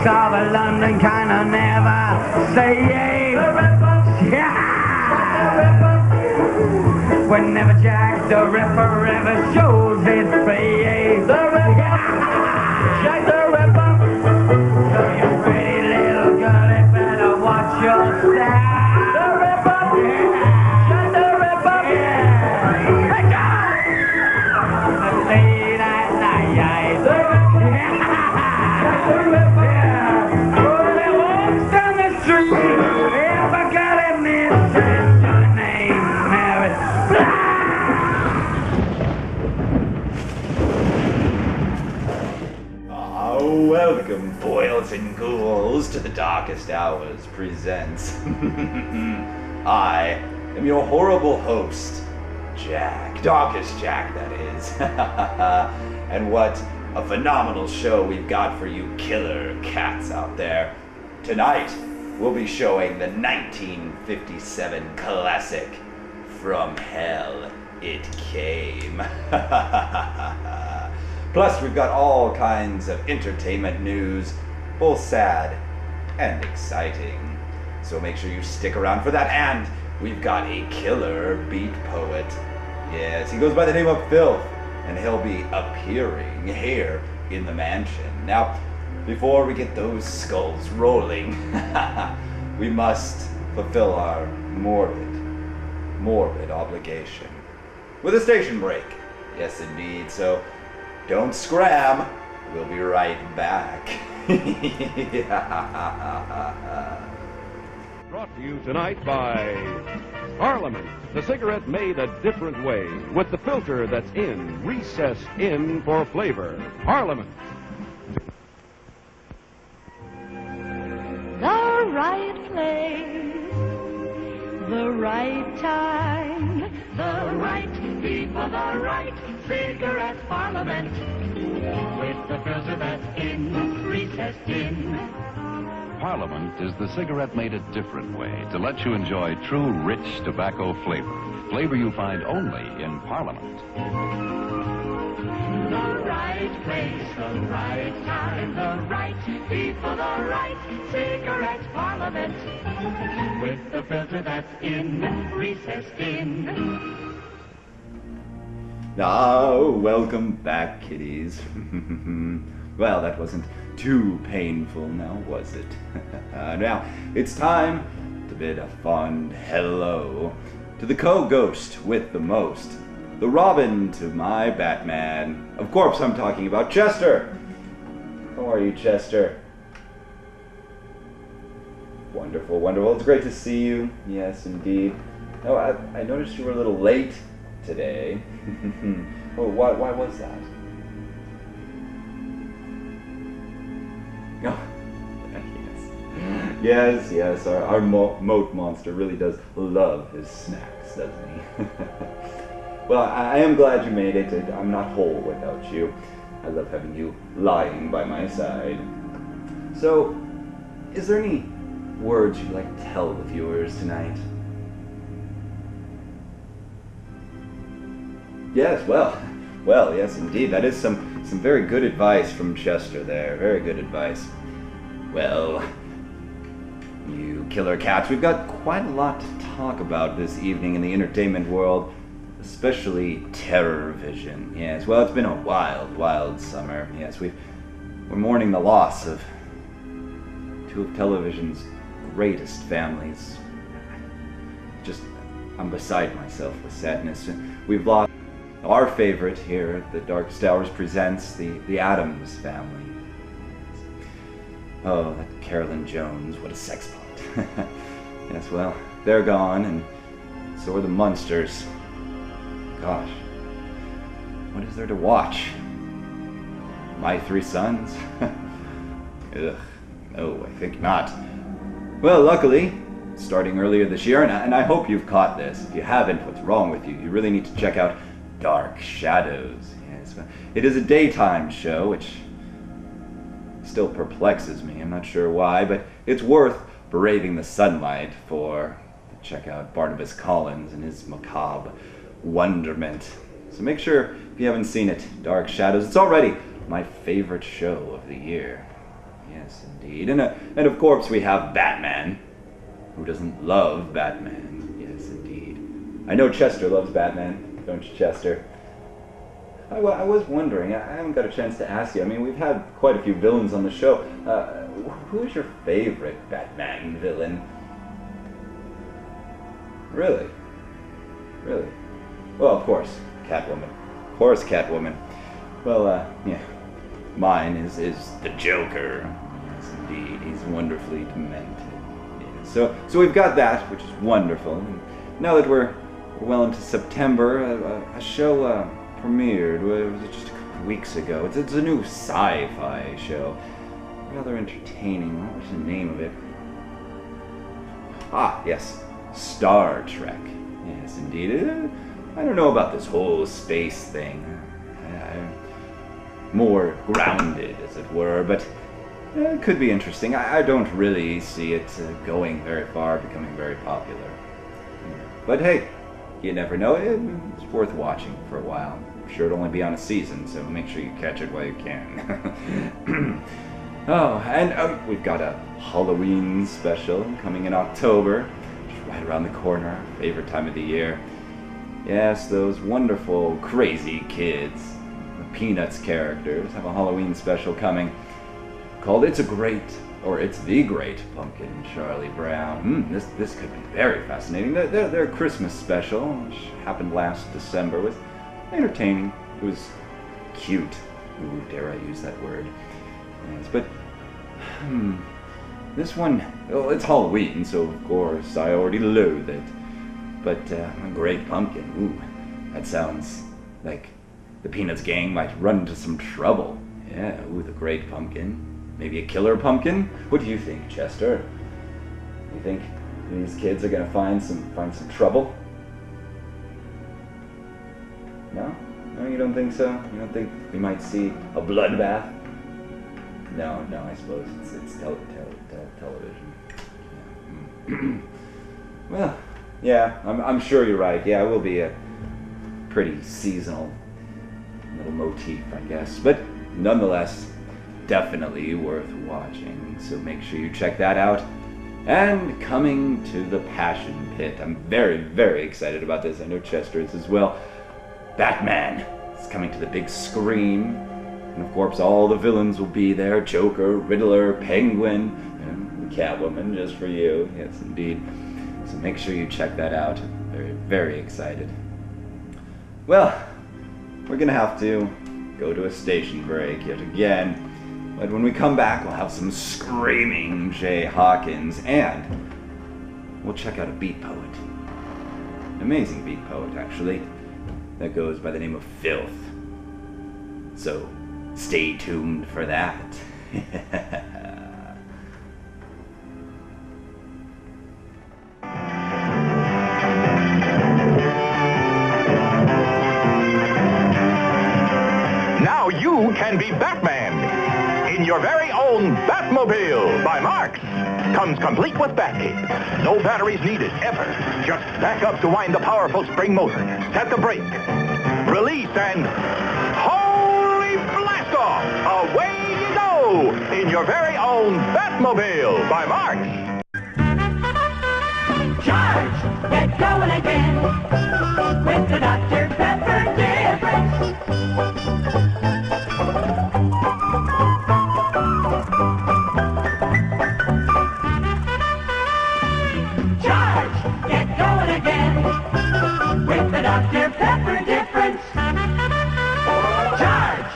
of a London kind of never say yay. Yeah. Whenever Jack the Ripper ever shows his face. The Ripper, Jack the Ripper. So you pretty little girl, you better watch your step. The Ripper, Jack the Ripper. Hey, Jack! Late at night, the Ripper, Jack the Ripper. Oh, he walks down the street. If I got him this is your name, Mary. Welcome, boils and ghouls, to the Darkest Hours presents. I am your horrible host, Jack. Darkest Jack, that is. And what a phenomenal show we've got for you killer cats out there. Tonight, we'll be showing the 1957 classic, From Hell It Came. Plus, we've got all kinds of entertainment news, both sad and exciting. So make sure you stick around for that. And we've got a killer beat poet. Yes, he goes by the name of Ffilth, and he'll be appearing here in the mansion. Now, before we get those skulls rolling, we must fulfill our morbid obligation with a station break. Yes, indeed. So don't scram. We'll be right back. Brought to you tonight by Parliament, the cigarette made a different way, with the filter that's in, recessed in for flavor. Parliament. The right place, the right time, the right people, the right cigarette. Parliament, with the filter that's in, recessed in. Parliament is the cigarette made a different way to let you enjoy true rich tobacco flavor. Flavor you find only in Parliament. The right place, the right time, the right people, the right cigarette. Parliament, with the filter that's in, recessed in. Welcome back, kiddies. Well, that wasn't too painful now, was it? Now, it's time to bid a fond hello to the co-ghost with the most, the Robin to my Batman. Of course, I'm talking about Chester. How are you, Chester? Wonderful, wonderful. It's great to see you. Yes, indeed. Oh, I noticed you were a little late today. Oh, why was that? Oh, yes, our moat monster really does love his snacks, doesn't he? Well, I am glad you made it. I'm not whole without you. I love having you lying by my side. So, is there any words you'd like to tell the viewers tonight? Yes, well, yes, indeed. That is some very good advice from Chester there. Very good advice. Well, you killer cats, we've got quite a lot to talk about this evening in the entertainment world, especially terror vision. Yes, well, it's been a wild summer. Yes, we're mourning the loss of two of television's greatest families. I'm beside myself with sadness. We've lost our favorite here at the Darkest Hours presents the Addams family. Oh, that Carolyn Jones, what a sex pot. Yes, well, they're gone, and so are the Munsters. Gosh, what is there to watch? My Three Sons? Ugh, no, I think not. Well, luckily, starting earlier this year, and I hope you've caught this. If you haven't, what's wrong with you? You really need to check out Dark Shadows. Yes, it is a daytime show, which still perplexes me. I'm not sure why, but it's worth braving the sunlight for. Check out Barnabas Collins and his macabre wonderment. So make sure, if you haven't seen it, Dark Shadows, it's already my favorite show of the year. Yes, indeed. And of course we have Batman. Who doesn't love Batman? Yes, indeed. I know Chester loves Batman, don't you, Chester? I was wondering, I haven't got a chance to ask you. I mean, we've had quite a few villains on the show. Who's your favorite Batman villain? Really? Really? Well, of course, Catwoman. Of course, Catwoman. Well, yeah. Mine is the Joker. Yes, indeed. He's wonderfully demented. Yeah. So we've got that, which is wonderful. And now that we're well into September, a show premiered. Was it just a couple weeks ago? It's a new sci-fi show. Rather entertaining. What was the name of it? Ah, yes. Star Trek. Yes, indeed. I don't know about this whole space thing. I'm more grounded, as it were, but it could be interesting. I don't really see it going very far, becoming very popular. But hey, you never know. It's worth watching for a while. I'm sure it'll only be on a season, so make sure you catch it while you can. Oh, and we've got a Halloween special coming in October. Just right around the corner, our favorite time of the year. Yes, those wonderful, crazy kids, the Peanuts characters, have a Halloween special coming called It's the Great Pumpkin, Charlie Brown. This could be very fascinating. Their Christmas special, which happened last December, was entertaining. It was cute. Ooh, dare I use that word. Yes, but this one, well, it's Halloween, so of course I already loathe it. But a Great Pumpkin, ooh, that sounds like the Peanuts gang might run into some trouble. Yeah, ooh, the Great Pumpkin. Maybe a killer pumpkin? What do you think, Chester? You think these kids are gonna find some trouble? No? No, you don't think so? You don't think we might see a bloodbath? No, I suppose it's television. Yeah. Well, yeah, I'm sure you're right. Yeah, it will be a pretty seasonal little motif, I guess. But nonetheless, definitely worth watching. So make sure you check that out. And coming to the Passion Pit. I'm very, very excited about this. I know Chester is as well. Batman is coming to the big screen. And of course, all the villains will be there. Joker, Riddler, Penguin, and Catwoman, just for you. Yes, indeed. So make sure you check that out. Very, very excited. Well, we're gonna have to go to a station break yet again. But when we come back, we'll have some screaming Jay Hawkins, and we'll check out a beat poet. An amazing beat poet, actually, that goes by the name of Ffilth. So, stay tuned for that. Now you can be Batman in your very own Batmobile by Marx. Comes complete with Batcape. No batteries needed, ever. Just back up to wind the powerful spring motor. Set the brake. Release and... holy blast off! Away you go! In your very own Batmobile by Marx. Charge! Get going again with the Dr. Pepper difference. Charge! Get going again with the Dr. Pepper difference. Charge!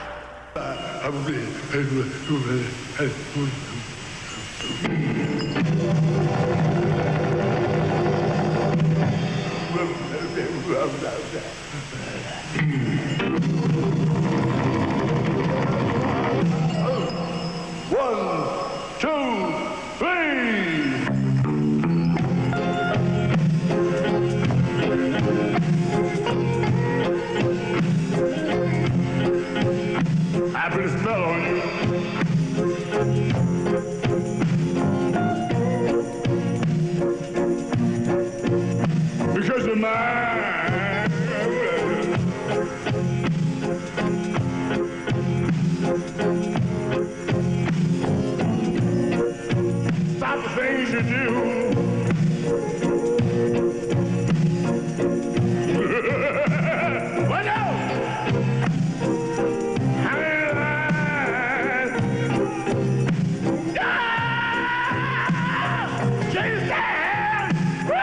One, two, three! Happy to smell on you. Because of mine. you do. What else? Chase that! Woo!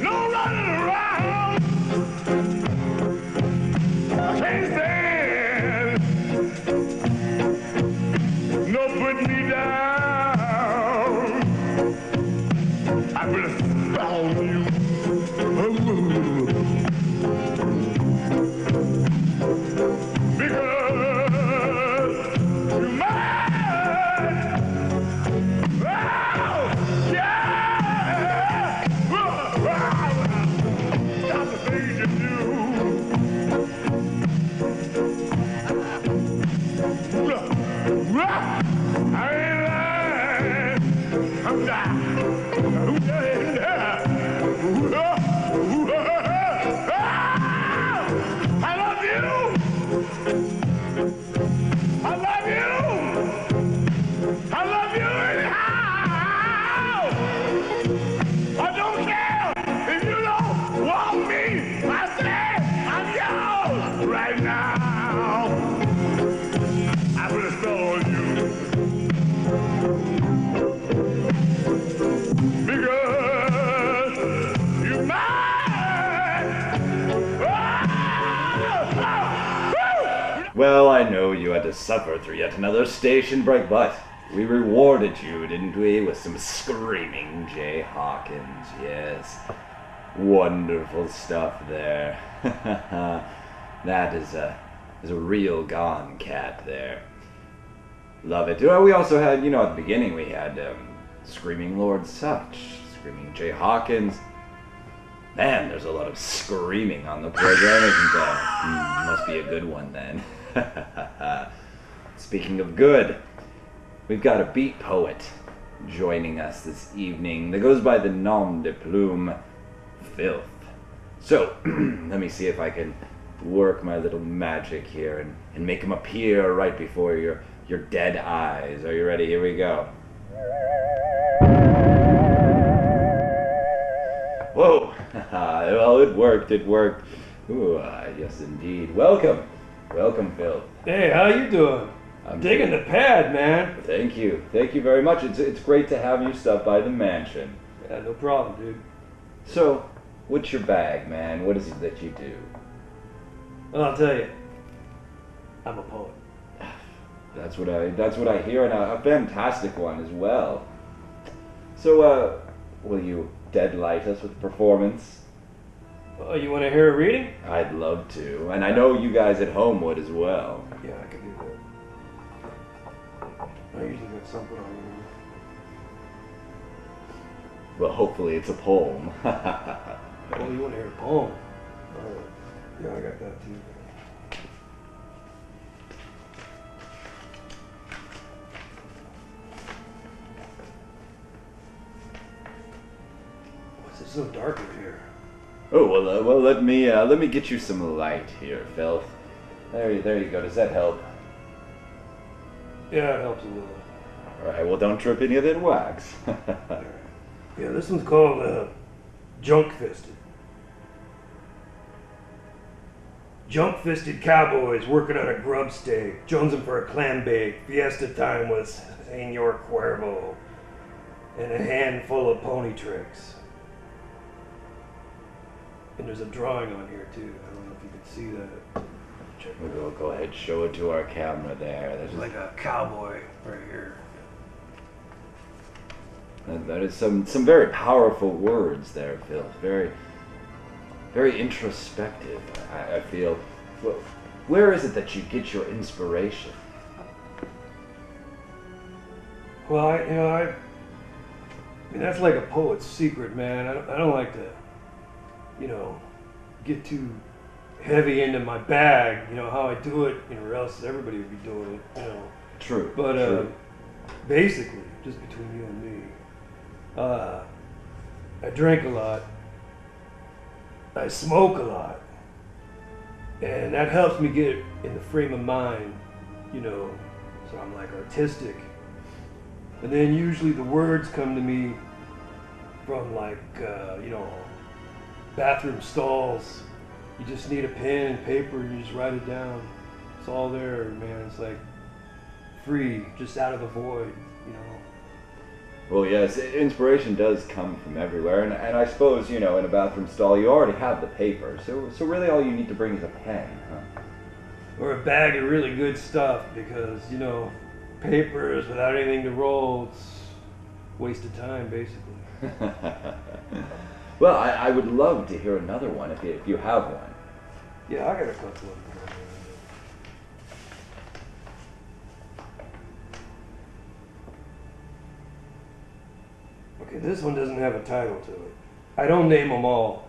No running around. I can't stand. No putting me down. I put a spell on you. Because you're mine. Oh, yeah! Stop the things you do. I ain't lying. I'm not. I love you. I love you. I love you anyhow. I don't care if you don't want me. I say I'm yours right now. I put a spell on you. Because you're mine. Well, I know you had to suffer through yet another station break, but we rewarded you, didn't we, with some screaming Jay Hawkins, yes. Wonderful stuff there. That is a real gone cat there. Love it. Well, we also had, you know, at the beginning we had Screaming Lord Such, Screaming Jay Hawkins. Man, there's a lot of screaming on the program, isn't there? Must be a good one then. Speaking of good, we've got a beat poet joining us this evening that goes by the nom de plume Ffilth. So, let me see if I can work my little magic here and make him appear right before your dead eyes. Are you ready? Here we go. Whoa! Well, it worked. Ooh, yes indeed. Welcome, Ffilth. Hey, how you doing? I'm digging the pad, man. Thank you very much. It's great to have you stop by the mansion. Yeah, no problem, dude. So, what's your bag, man? What is it that you do? Well, I'll tell you, I'm a poet. That's what I hear, and a fantastic one as well. So, will you deadlight us with a performance? Oh, you want to hear a reading? I'd love to, and I know you guys at home would as well. Yeah, I could do that. I usually got something on me. Well, hopefully it's a poem. Oh, you want to hear a poem? Yeah, I got that too. What's it so dark in here? Oh well, let me get you some light here, Ffilth. There you go. Does that help? Yeah, it helps a little. All right. Well, don't trip any of that wax. Yeah, this one's called Junk-Fisted. Junk-fisted cowboys working on a grub stake, jonesing for a clam bake. Fiesta time was Senor Cuervo, and a handful of pony tricks. And there's a drawing on here too. I don't know if you can see that. Check it out. We'll go ahead, show it to our camera there. There's like a cowboy right here. That is some very powerful words there, Ffilth. Very introspective, I feel. Well, where is it that you get your inspiration? Well, I mean, that's like a poet's secret, man. I don't like to, get too heavy into my bag, how I do it, or else everybody would be doing it, True. But true. Basically, just between you and me, I drink a lot, I smoke a lot, and that helps me get in the frame of mind, so I'm like artistic, And then usually the words come to me from like, bathroom stalls. You just need a pen and paper and you just write it down. It's all there, man. It's like free, just out of the void, you know. Well, yes, inspiration does come from everywhere, and I suppose, in a bathroom stall you already have the paper, so really all you need to bring is a pen, huh? Or a bag of really good stuff, because, papers without anything to roll, it's a waste of time, basically. Well, I would love to hear another one if you have one. Yeah, I got a couple of them. Okay, this one doesn't have a title to it. I don't name them all.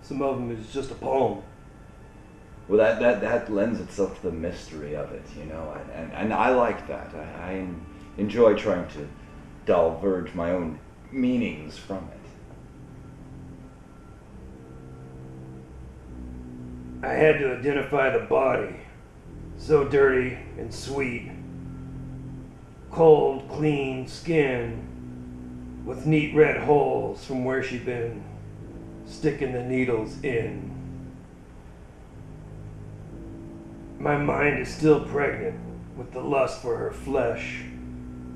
Some of them is just a poem. Well, that lends itself to the mystery of it, and I like that. I enjoy trying to diverge my own meanings from it. I had to identify the body. So dirty and sweet. Cold, clean skin with neat red holes from where she'd been sticking the needles in. My mind is still pregnant with the lust for her flesh,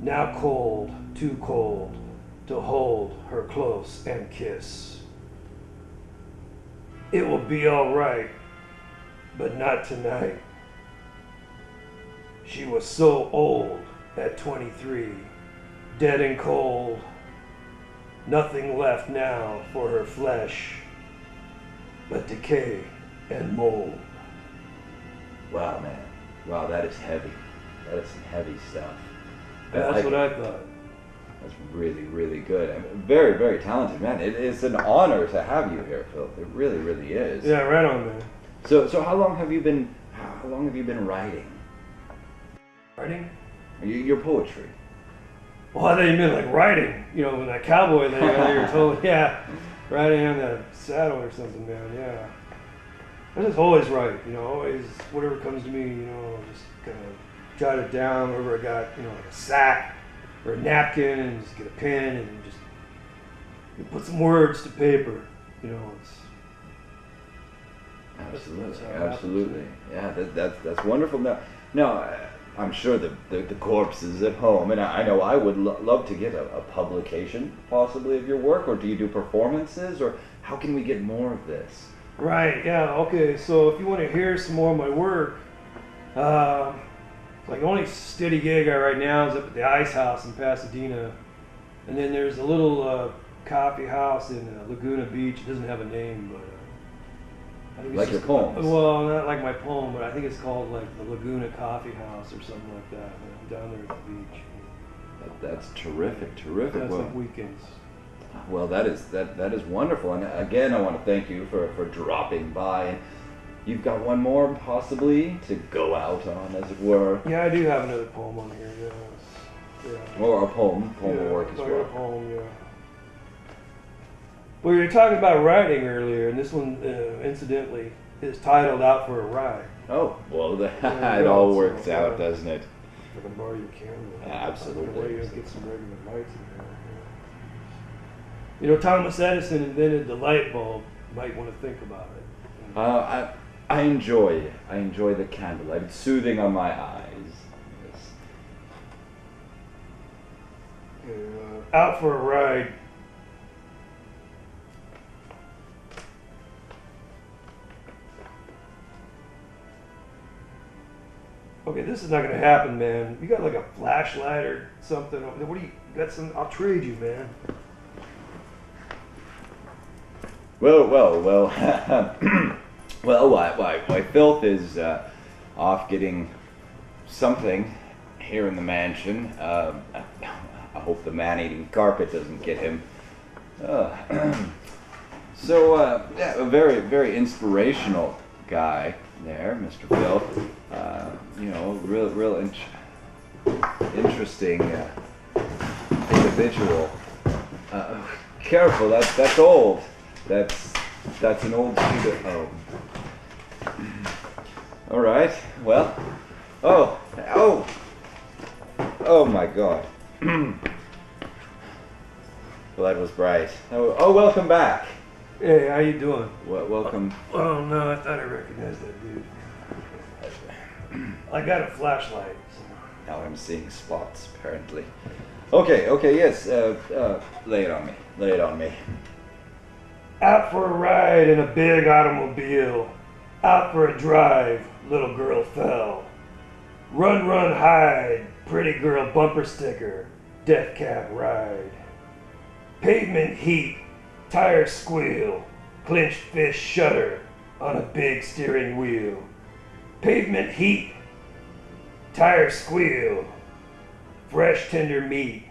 now cold, too cold, to hold her close and kiss. It will be all right, but not tonight. She was so old at 23, dead and cold, nothing left now for her flesh but decay and mold. Wow, man. Wow, that is heavy. That is some heavy stuff. That's what I thought. That's really, really good. Very, very talented, man. It is an honor to have you here, Ffilth. It really, really is. Yeah, right on, man. So how long have you been writing? Writing? Your poetry. Well, I thought you meant like riding. When that cowboy thing earlier told, yeah, riding on the saddle or something, man. Yeah. I just always write. Always whatever comes to me. Just kind of jot it down. Wherever I got, like a sack or a napkin, and just get a pen and just put some words to paper. It's absolutely. Yeah, that's wonderful. Now, I'm sure the corpse is at home, and I know I would love to get a publication, possibly, of your work, or do you do performances, or how can we get more of this? Right, yeah, okay, so if you want to hear some more of my work, like the only steady gig I right now is up at the Ice House in Pasadena, and then there's a little coffee house in Laguna Beach. It doesn't have a name, but I think it's like your poems? Well, not like my poem, but I think it's called like the Laguna Coffee House or something like that. I'm down there at the beach. That's terrific. That's like weekends. Well, that is wonderful, and again, I want to thank you for dropping by. You've got one more, possibly, to go out on, as it were. Yeah, I do have another poem on here. Yeah. Or a poem. Poem will work as well. A poem, yeah. Well, you were talking about riding earlier, and this one, incidentally, is titled "Out for a Ride." Oh, well, it all works out, doesn't it? I can borrow your camera. Absolutely. Get some regular lights in there. Thomas Edison invented the light bulb. You might want to think about it. I enjoy it. I enjoy the candlelight. It's soothing on my eyes. Yes. Out for a ride. Okay, this is not gonna happen, man. You got like a flashlight or something? What do you got? I'll trade you, man. Well. Well, why Ffilth is off getting something here in the mansion. I hope the man-eating carpet doesn't get him. So, yeah, a very, very inspirational guy there, Mr. Ffilth. Real interesting individual. Careful, that's old. That's an old sheet of... Oh. All right. Well. Oh. Oh my god. Well, that was bright. Oh, welcome back. Hey, how you doing? Welcome. Oh no, I thought I recognized that dude. I got a flashlight. Now I'm seeing spots, apparently. Okay, yes. Lay it on me. Lay it on me. Out for a ride in a big automobile. Out for a drive, little girl fell. Run, run, hide, pretty girl bumper sticker, death cab ride. Pavement heat, tire squeal, clenched fist shudder on a big steering wheel. Pavement heat, tire squeal, fresh tender meat.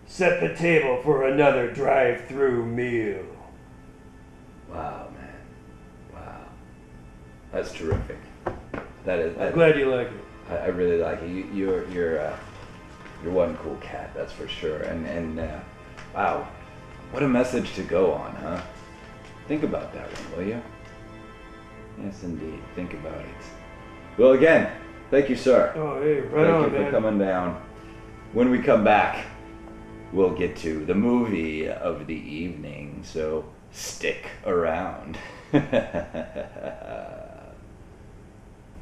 Set the table for another drive-through meal. Wow, man. Wow. That's terrific. That is. I'm glad you like it. I really like it. You're one cool cat, that's for sure. And wow, what a message to go on, huh? Think about that one, will you? Yes, indeed. Think about it. Well, again, thank you, sir. Oh, hey, right on, man. Thank you for coming down. When we come back, we'll get to the movie of the evening, so stick around.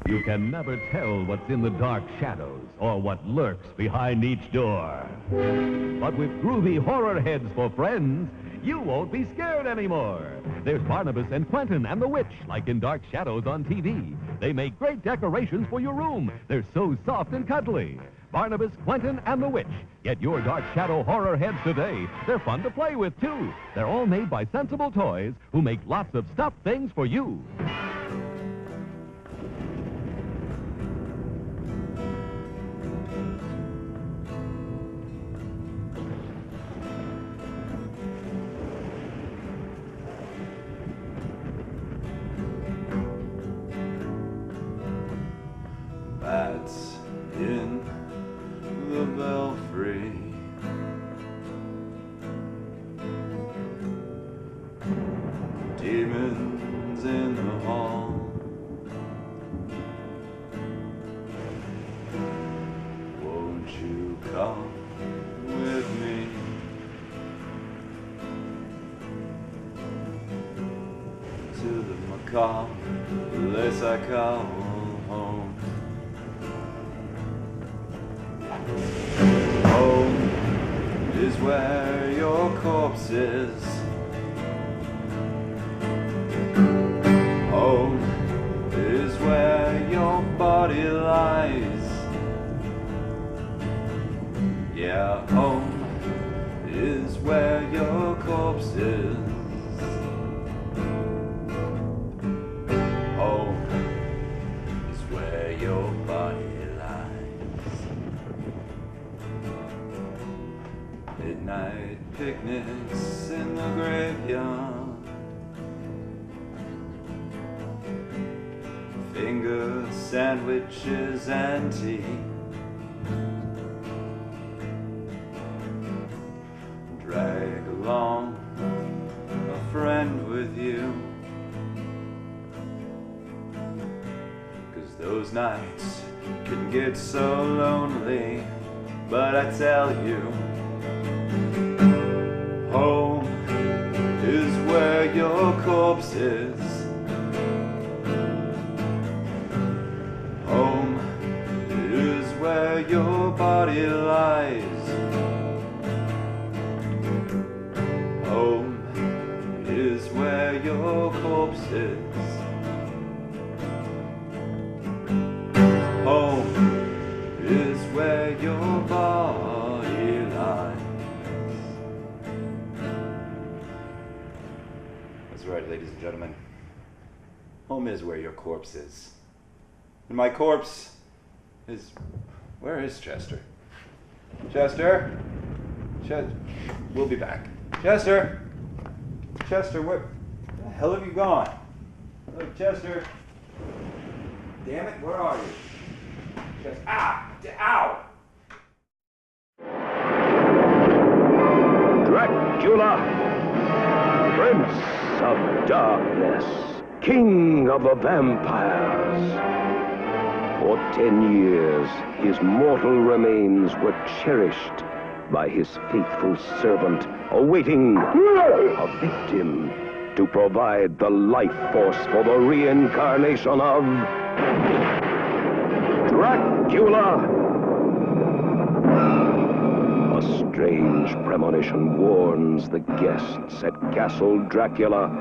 You can never tell what's in the dark shadows or what lurks behind each door. But with groovy horror heads for friends, you won't be scared anymore. There's Barnabas and Quentin and the Witch, like in Dark Shadows on TV. They make great decorations for your room. They're so soft and cuddly. Barnabas, Quentin, and the Witch. Get your Dark Shadow horror heads today. They're fun to play with, too. They're all made by Sensible Toys, who make lots of stuffed things for you. Bats in the belfry. Demons in the hall. Won't you come with me to the macabre place I call home? Home is where your corpse is. Home is where your body lies. Yeah, home is where your corpse is. Home is where your body lies. Midnight picnics in the graveyard. Finger sandwiches and tea. Drag along a friend with you, 'cause those nights can get so lonely. But I tell you, home is where your corpse is. Home is where your body lies. Home is where your corpse is. Home is where your body lies. That's right, ladies and gentlemen. Home is where your corpse is. And my corpse is... Where is Chester? Chester? We'll be back. Chester! Chester, where the hell have you gone? Oh, Chester. Damn it, where are you? Chester. Ah! Ow! Dracula, Prince of Darkness, King of the Vampires. For 10 years, his mortal remains were cherished by his faithful servant, awaiting a victim to provide the life force for the reincarnation of Dracula. A strange premonition warns the guests at Castle Dracula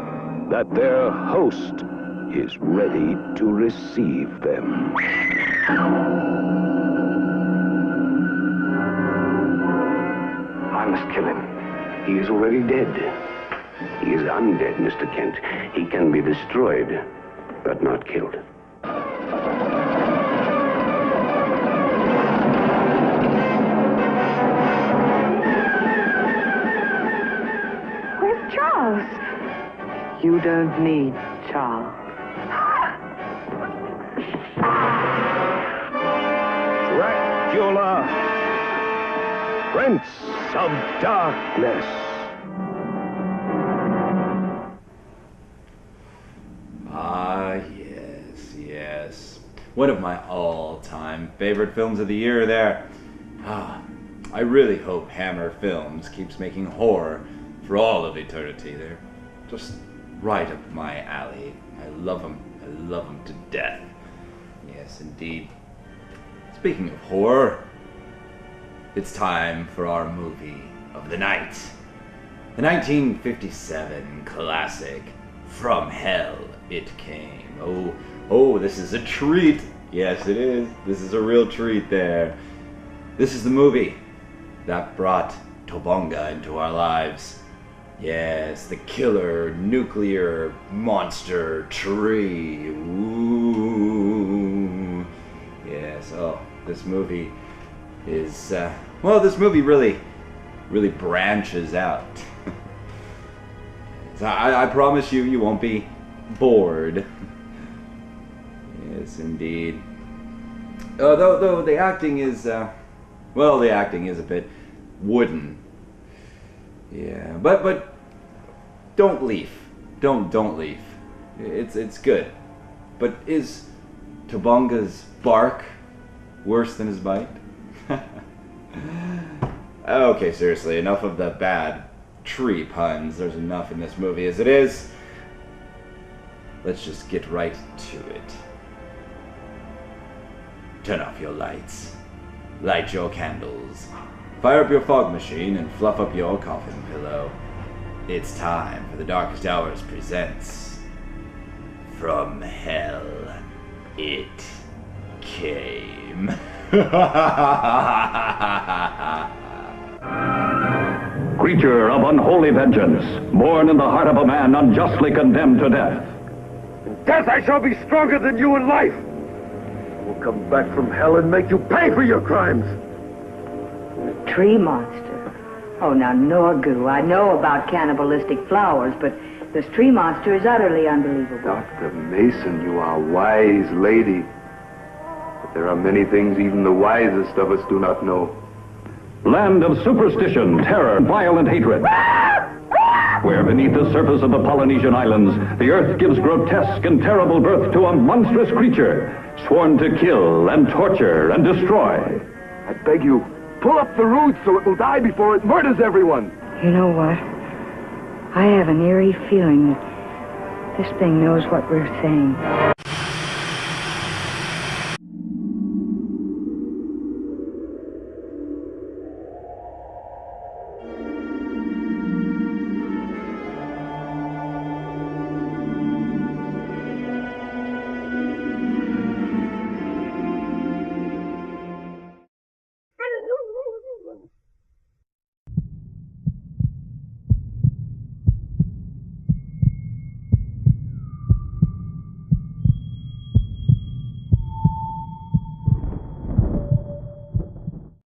that their host is ready to receive them. I must kill him. He is already dead. He is undead, Mr. Kent. He can be destroyed, but not killed. Where's Charles? You don't need Charles. Dracula, Prince of Darkness. Ah, yes, yes. One of my all-time favorite films of the year there. Ah, I really hope Hammer Films keeps making horror for all of eternity. They're just right up my alley. I love them. I love them to death. Yes, indeed. Speaking of horror, it's time for our movie of the night. The 1957 classic, From Hell It Came. Oh, this is a treat. Yes, it is. This is a real treat there. This is the movie that brought Tobunga into our lives. Yes, the killer nuclear monster tree. Ooh. Yes, oh, this movie is, this movie really branches out. So I promise you won't be bored. Yes, indeed. Though the acting is, the acting is a bit wooden. Yeah, but don't leave. Don't leave. It's good. But is Tobunga's bark worse than his bite? Okay, seriously, enough of the bad tree puns. There's enough in this movie as it is. Let's just get right to it. Turn off your lights. Light your candles. Fire up your fog machine and fluff up your coffin pillow. It's time for The Darkest Hours presents From Hell It Came. Creature of unholy vengeance, born in the heart of a man unjustly condemned to death. In death I shall be stronger than you in life. I will come back from hell and make you pay for your crimes. Tree monster. Oh, now, Norgu, I know about cannibalistic flowers, but this tree monster is utterly unbelievable. Dr. Mason, you are a wise lady. But there are many things even the wisest of us do not know. Land of superstition, terror, violent hatred. Where beneath the surface of the Polynesian islands, the earth gives grotesque and terrible birth to a monstrous creature, sworn to kill and torture and destroy. I beg you, pull up the roots so it will die before it murders everyone. You know what? I have an eerie feeling that this thing knows what we're saying.